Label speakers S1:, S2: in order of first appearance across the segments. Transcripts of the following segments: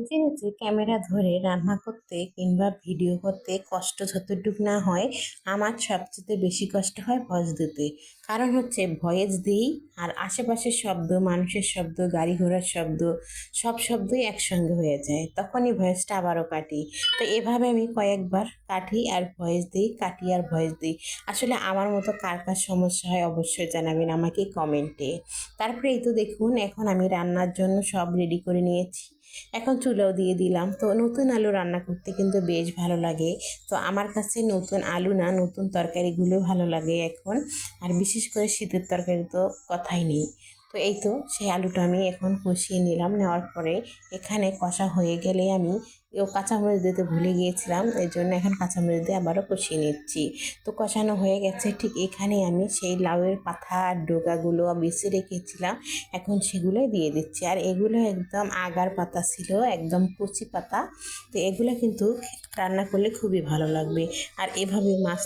S1: নিজে নিজে ক্যামেরা ধরে রান্না করতে কিংবা ভিডিও করতে কষ্ট যতটুক না হয়, আমার সবচেয়ে বেশি কষ্ট হয় ভয়েস দিতে। কারণ হচ্ছে ভয়েস দিই আর আশেপাশের শব্দ, মানুষের শব্দ, গাড়ি ঘোড়ার শব্দ, সব শব্দই একসঙ্গে হয়ে যায়, তখনই ভয়েসটা আবারও কাটি। তো এভাবে আমি কয়েকবার কাটি আর ভয়েস দিই, কাটি আর ভয়েস দিই। আসলে আমার মতো কার কার সমস্যা হয় অবশ্যই জানাবেন আমাকে কমেন্টে। তারপরে এই তো দেখুন, এখন আমি রান্নার জন্য সব রেডি করে নিয়েছি। এখন চুলাও দিয়ে দিলাম। তো নতুন আলু রান্না করতে কিন্তু বেশ ভালো লাগে। তো আমার কাছে নতুন আলু না, নতুন তরকারিগুলো ভালো লাগে এখন। আর বিশেষ করে শীতের তরকারি তো কথাই নেই। তো এই তো সেই আলুটা আমি এখন কষিয়ে নিলাম। নেওয়ার পরে এখানে কষা হয়ে গেলে আমি কাঁচামরিচ দিতে ভুলে গিয়েছিলাম, এই জন্য এখন কাঁচামরিচ দিয়ে আবারও কষিয়ে নিচ্ছি। তো কষানো হয়ে গেছে, ঠিক এখানে আমি সেই লাউয়ের পাতা আর ডোকাগুলো বেছে রেখেছিলাম, এখন সেগুলোই দিয়ে দিচ্ছি। আর এগুলো একদম আগার পাতা ছিল, একদম কচি পাতা। তো এগুলো কিন্তু রান্না করলে খুবই ভালো লাগবে। আর এভাবে মাছ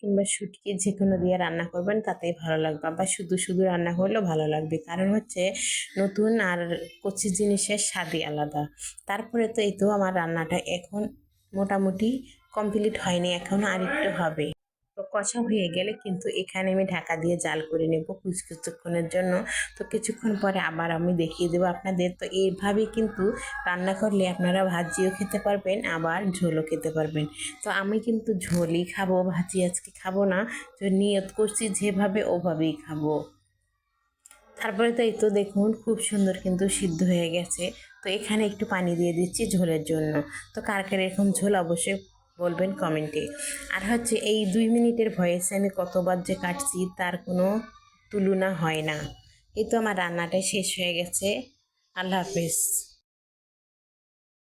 S1: কিংবা শুটকি যে কোনো দিয়ে রান্না করবেন তাতেই ভালো লাগবে, আবার শুধু শুধু রান্না করলেও ভালো লাগবে। কারণ হচ্ছে নতুন আর কচি জিনিসের স্বাদই আলাদা। তারপরে তো এই তো আমার রান্নাটা এখন মোটামুটি কমপ্লিট হয়নি, এখনও আরেকটু হবে। তো কষা হয়ে গেলে কিন্তু এখানে আমি ঢাকা দিয়ে জাল করে নেব কিছুক্ষণের জন্য। তো কিছুক্ষণ পরে আবার আমি দেখিয়ে দেবো আপনাদের। তো এইভাবেই কিন্তু রান্না করলে আপনারা ভাজিও খেতে পারবেন, আবার ঝোলও খেতে পারবেন। তো আমি কিন্তু ঝোলই খাবো, ভাজি আজকে খাবো না। তো নিয়ত করছি যেভাবে ওভাবেই খাবো। তারপরে তো এই তো দেখুন, খুব সুন্দর কিন্তু সিদ্ধ হয়ে গেছে। তো এখানে একটু পানি দিয়ে দিচ্ছি ঝোলের জন্য। তো কার কার এরকম ঝোল অবশ্যই বলবেন কমেন্টে। আর হচ্ছে এই 2 মিনিটের ভয়েসে আমি কতবার যে কাটছি তার কোনো তুলনা হয় না। এই তো আমার রান্নাটা শেষ হয়ে গেছে। আল্লাহ হাফেজ।